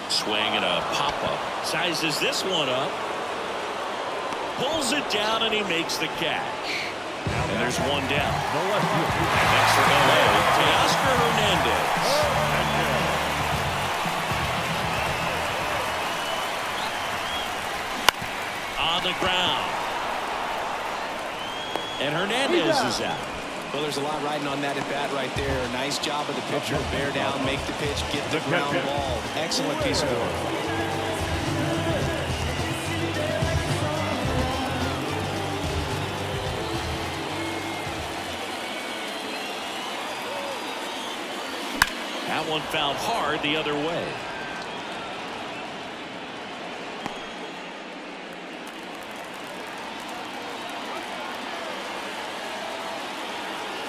Swing and a pop-up. Sizes this one up. Pulls it down, and he makes the catch. And there's one down. Next for LA, Teoscar Hernandez. On the ground. And Hernandez is out. Well, there's a lot riding on that at bat right there. Nice job of the pitcher to bear down, make the pitch, get the ground ball. Excellent piece of work. That one fouled hard the other way.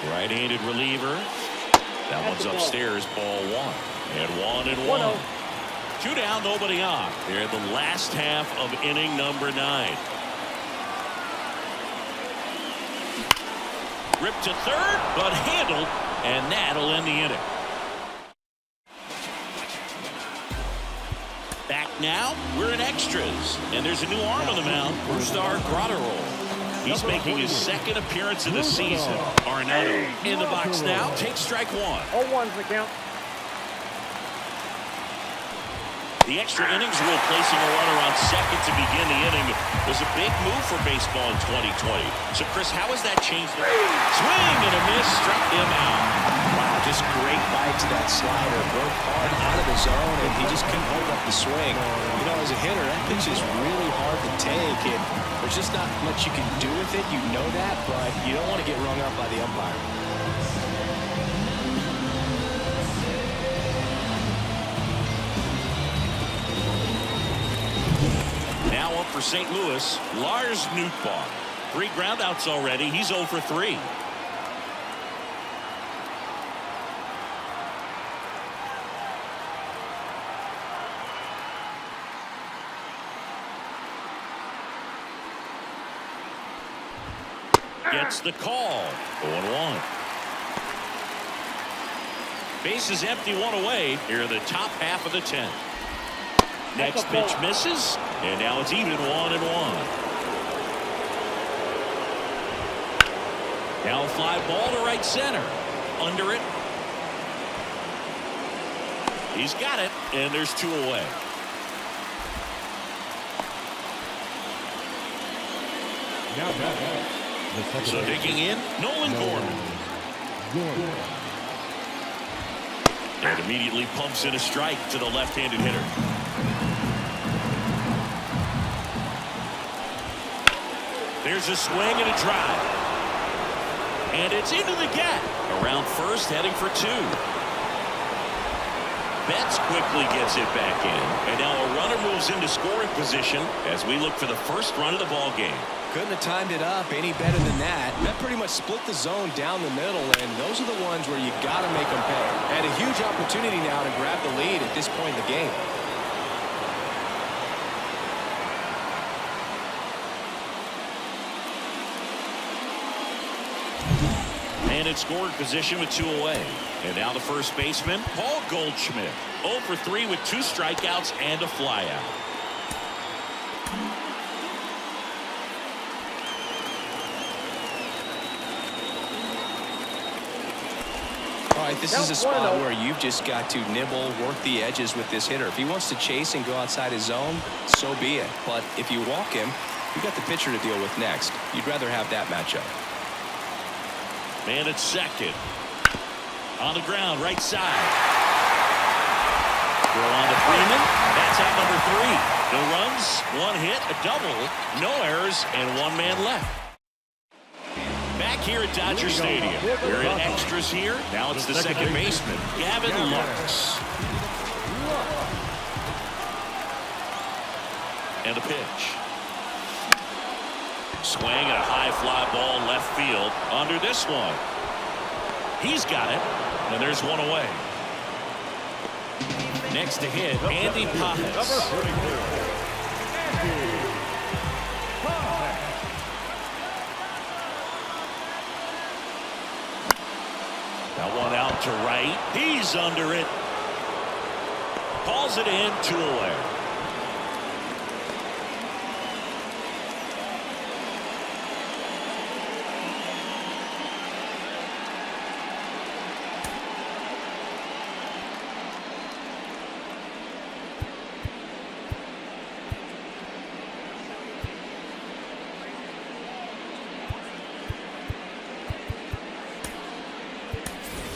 Right-handed reliever. That one's upstairs, ball 1. And 1-1. 2 down, nobody on. They're in the last half of inning number 9. Ripped to third, but handled, and that'll end the inning. Back now, we're in extras, and there's a new arm on the mound, Brusdar Graterol. He's making his second appearance of the season. Arenado in the box now. Takes strike 1. 0-1's the count. The extra innings rule placing a runner on second to begin the inning was a big move for baseball in 2020. So, Chris, how has that changed? Swing and a miss, struck him out. Wow, just great bite to that slider. Broke hard out of the zone, and he just couldn't hold up the swing. You know, as a hitter, that pitch is really hard to take, and there's just not much you can do with it. You know that, but you don't want to get rung up by the umpire. Now up for St. Louis, Lars Nootbaar. 3 groundouts already. He's 0 for 3. Gets the call. 0-1. Base is empty, 1 away. Here in the top half of the 10th. Next pitch misses, and now it's even 1-1. Now a fly ball to right center. Under it. He's got it, and there's 2 away. So digging in, Nolan Gorman. And immediately pumps in a strike to the left-handed hitter. There's a swing and a drive. And it's into the gap. Around first, heading for 2. Betts quickly gets it back in. And now a runner moves into scoring position as we look for the first run of the ball game. Couldn't have timed it up any better than that. That pretty much split the zone down the middle, and those are the ones where you got to make them pay. Had a huge opportunity now to grab the lead at this point in the game. And in scoring position with 2 away. And now the first baseman, Paul Goldschmidt. 0 for 3 with 2 strikeouts and a flyout. All right, this is a spot where you've just got to nibble, work the edges with this hitter. If he wants to chase and go outside his zone, so be it. But if you walk him, you got the pitcher to deal with next. You'd rather have that matchup. Man at second. On the ground, right side. Throw on to Freeman. That's out number 3. No runs, 1 hit, a double, no errors, and 1 man left. Back here at Dodger Stadium. We're in extras here. Now it's the second baseman, Gavin Lux. And a pitch. Swing and a high fly ball left field under this one. He's got it, and there's 1 away. Next to hit, Andy Pajes. That one out to right. He's under it. Calls it in, 2 away.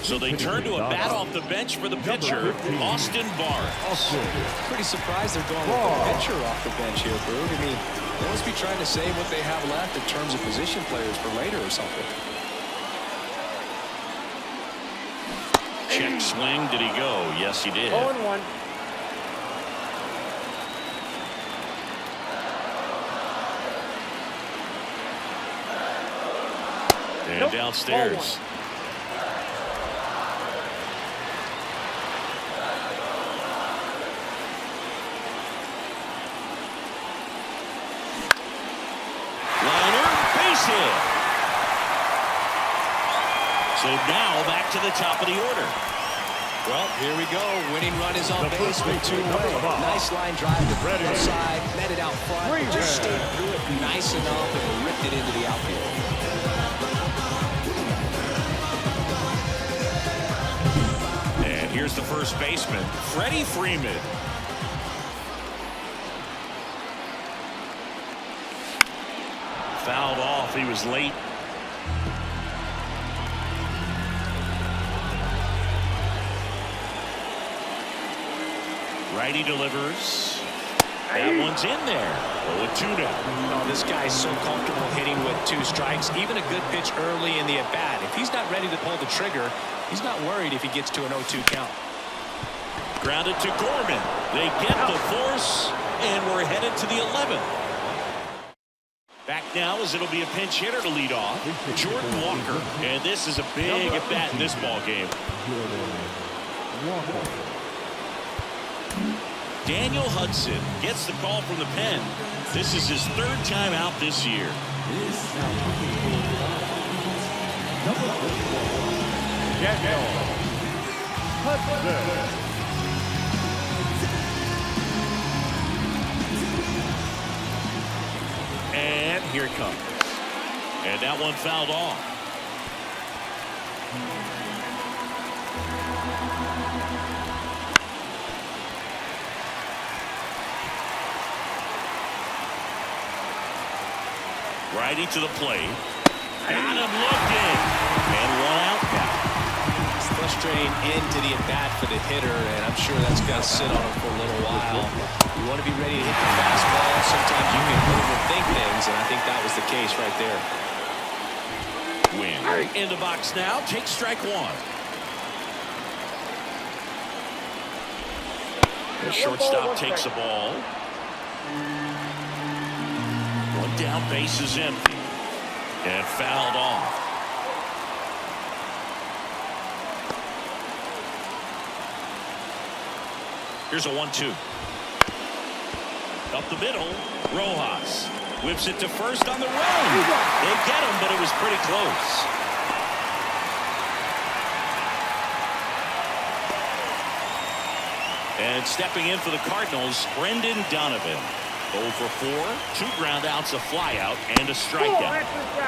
So they turn to a bat off the bench for the pitcher, Austin Barnes. Pretty surprised they're going with the pitcher off the bench here, Brood. I mean, they must be trying to save what they have left in terms of position players for later or something. Check swing. Did he go? Yes, he did. 0-1. And downstairs. So now back to the top of the order. Well, here we go. Winning run is on base with 2 away. Nice line drive to the left side, met it out front, just stayed through it nice enough and ripped it into the outfield. And here's the first baseman, Freddie Freeman. Fouled off. He was late. Righty delivers. That one's in there. 0-2 now. Oh, this guy's so comfortable hitting with 2 strikes. Even a good pitch early in the at-bat. If he's not ready to pull the trigger, he's not worried if he gets to an 0-2 count. Grounded to Gorman. They get the force, and we're headed to the 11th. Back now as it'll be a pinch hitter to lead off, Jordan Walker. And this is a big at-bat in this ball game. Daniel Hudson gets the call from the pen. This is his 3rd time out this year. Daniel Hudson. And here it comes. And that one fouled off. Righty to the plate. Got him looking. And 1 out now. It's frustrating into the at-bat for the hitter, and I'm sure that's going to sit on him for a little while. You want to be ready to hit the fastball. Sometimes you can overthink things, and I think that was the case right there. Win in the box now. Take strike 1. The shortstop takes the ball. One down, base is empty. And fouled off. Here's a 1-2. Up the middle, Rojas whips it to first on the run. They get him, but it was pretty close. And stepping in for the Cardinals, Brendan Donovan. 0 for 4, 2 groundouts, a flyout, and a strikeout.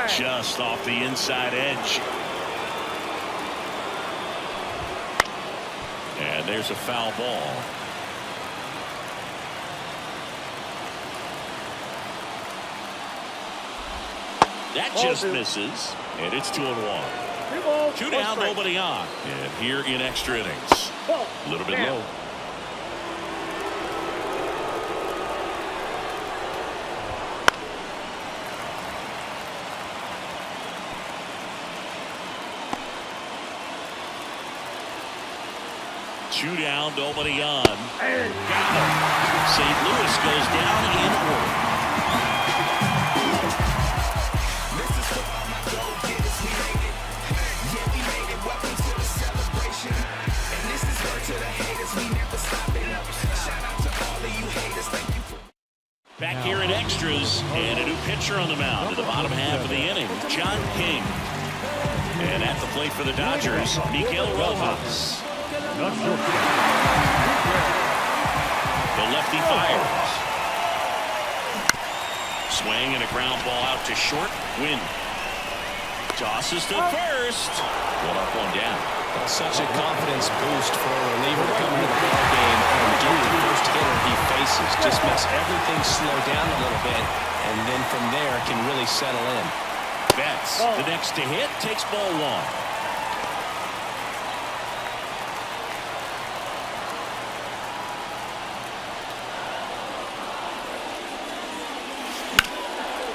Just off the inside edge. And there's a foul ball. That just misses, and it's 2-1. 2 down, nobody on. And here in extra innings. A little bit low. Two down, nobody on. Got him. St. Louis goes down in order. Back here in extras, and a new pitcher on the mound in the bottom half of the inning, John King. And at the plate for the Dodgers, Miguel Rojas. The lefty fires. Swing and a ground ball out to short. Win. Tosses to first. 1 up, 1 down. Well, such a confidence boost for a reliever to come into the ball game and get the first hitter he faces. Just makes everything slow down a little bit, and then from there can really settle in. Betts, the next to hit, takes ball 1.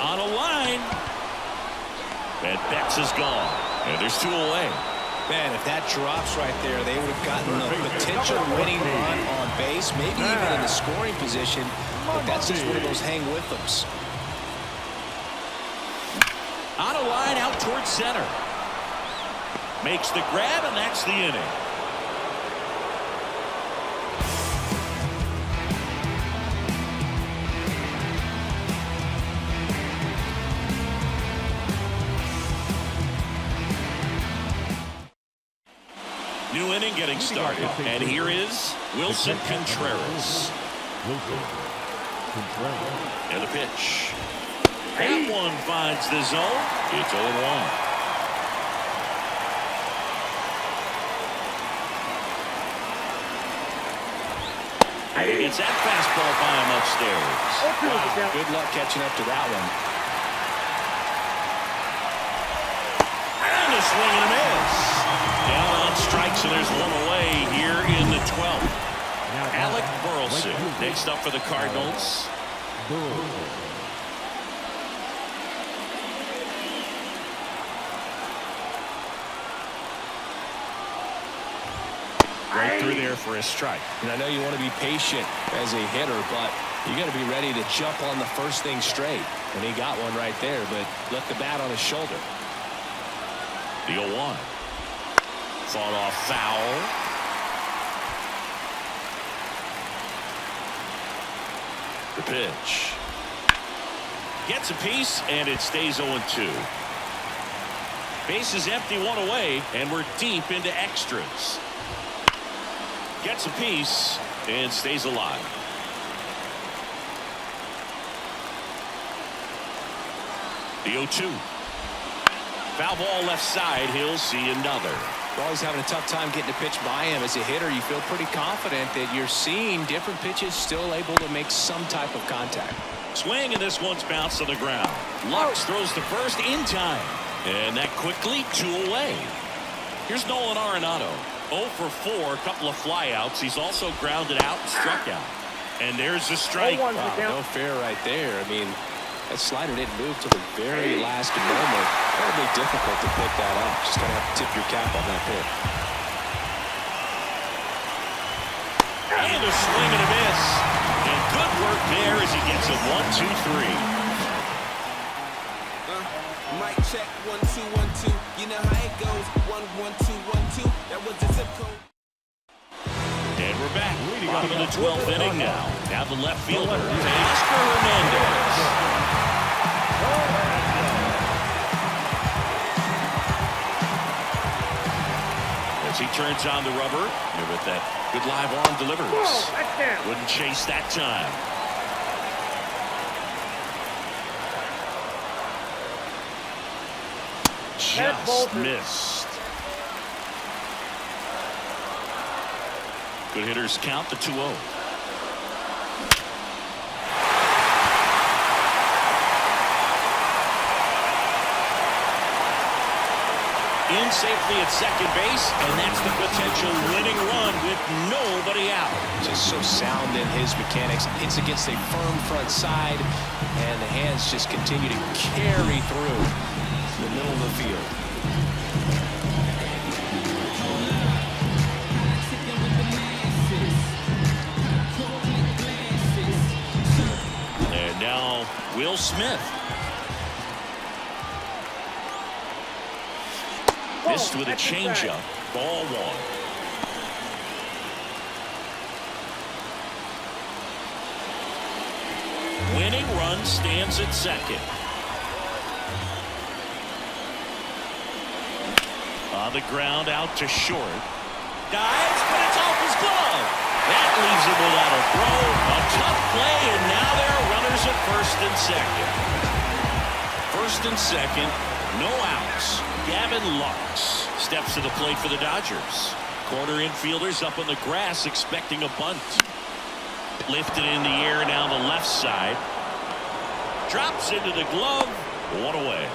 On a line. And Betts is gone. And there's 2 away. Man, if that drops right there, they would have gotten a potential winning run on base, maybe even in the scoring position. But that's just one of those hang with them's. On a line out towards center. Makes the grab, and that's the inning. New inning getting started, and here is Wilson Contreras. And the pitch. That one finds the zone. It's 0-1. It's that fastball by him upstairs. Wow, good luck catching up to that one. And a swing and a miss. Down on strikes, and there's 1 away here in the 12th. Alec Burleson next up for the Cardinals. Right through there for a strike. And I know you want to be patient as a hitter, but you got to be ready to jump on the first thing straight. And he got one right there, but left the bat on his shoulder. The 0-1. Fought off foul. The pitch. Gets a piece, and it stays 0-2. Base is empty, 1 away, and we're deep into extras. Gets a piece and stays alive. The 0-2. Foul ball left side. He'll see another. You're always having a tough time getting a pitch by him. As a hitter, you feel pretty confident that you're seeing different pitches still able to make some type of contact. Swing, and this one's bounced to the ground. Lux throws to first in time. And that quickly 2 away. Here's Nolan Arenado. 0 for 4, a couple of flyouts. He's also grounded out and struck out. And there's a strike. Wow, no fair right there. I mean, that slider didn't move to the very last moment. Incredibly difficult to pick that up. Just going to have to tip your cap on that pitch. And a swing and a miss. And good work there as he gets a 1-2-3. Mic check, 1 2 1 2. You know how it goes. 1 1 2 1 2. That was the zip code. And we're back. Bottom of the 12th inning now. Now the left fielder, Oscar Hernandez. As he turns on the rubber, and with that good live arm delivers. Wouldn't chase that time. Just missed. Good hitters count the 2-0. In safely at second base, and that's the potential winning run with nobody out. Just so sound in his mechanics. Hits against a firm front side, and the hands just continue to carry through the middle of the field. And now Will Smith. Missed with a changeup. Ball one. Winning run stands at second. On the ground, out to short. Dives, but it's off his glove. That leaves him without a throw. A tough play, and now there are runners at first and second. First and second, no outs. Gavin Lux steps to the plate for the Dodgers. Corner infielders up on the grass expecting a bunt. Lifted in the air down the left side. Drops into the glove. One away.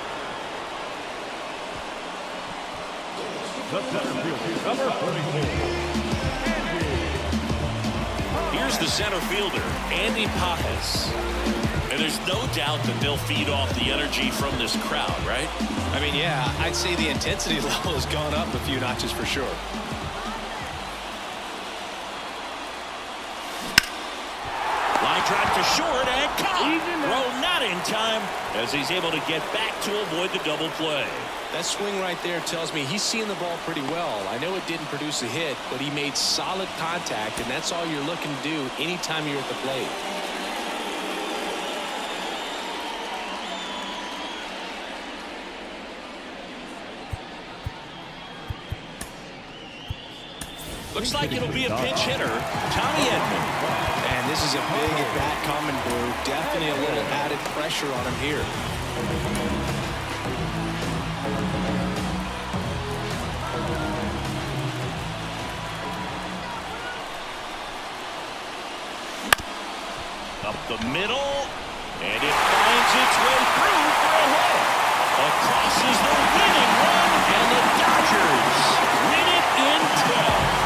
The center fielder, number 44. Here's the center fielder, Andy Pajas. And there's no doubt that they'll feed off the energy from this crowd, right? I mean, yeah, I'd say the intensity level has gone up a few notches for sure. Line drive to short and caught. Throw not in time as he's able to get back to avoid the double play. That swing right there tells me he's seeing the ball pretty well. I know it didn't produce a hit, but he made solid contact, and that's all you're looking to do anytime you're at the plate. Looks like it'll be a pinch hitter, Tommy Edman. And this is a big at-bat coming, Blue. Definitely a little added pressure on him here. Up the middle, and it finds its way through for a hit. Across is the winning run, and the Dodgers win it in 12.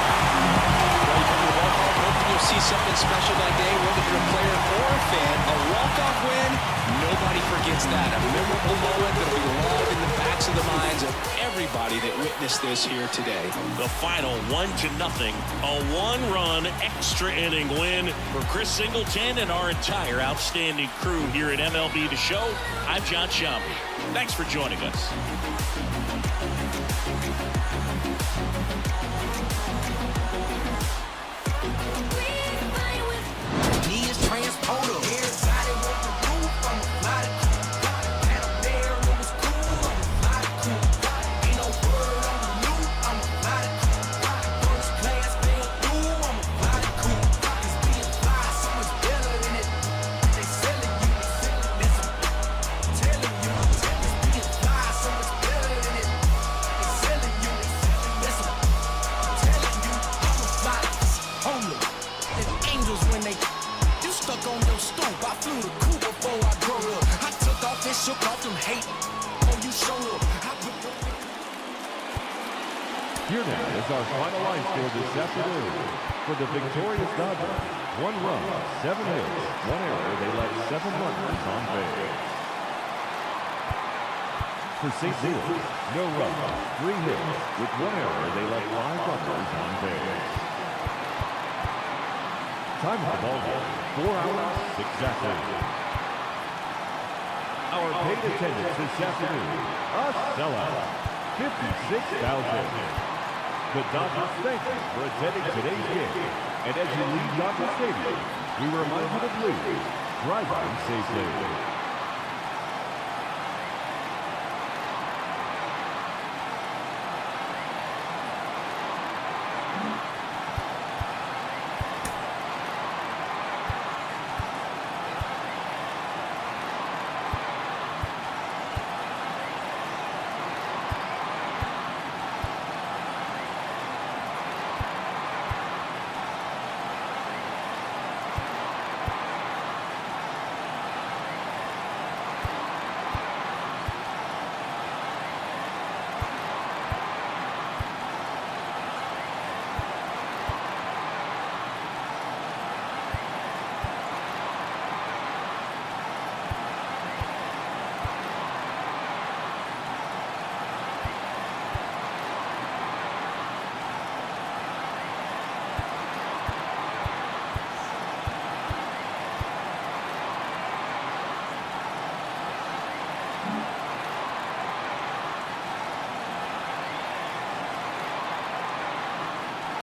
Hoping you'll see something special that day, whether you're a player or a fan. A walk-off win, nobody forgets that. A memorable moment that'll be logged in the backs of the minds of everybody that witnessed this here today. The final 1-0, a one-run extra inning win for Chris Singleton and our entire outstanding crew here at MLB The Show. I'm John Shambi. Thanks for joining us. Here now is our final line score this afternoon. For the victorious Dodgers, 1 run, 7 hits, 1 error. They left 7 runners on base. For St. Louis, no runs, 3 hits. With 1 error, they left 5 runners on base. Time of the ball game, 4 hours exactly. Our paid attendance this afternoon, a sellout, 56,000. The Dodgers thank you for attending today's game. And as you leave Dodger Stadium, we remind you to please drive on safely.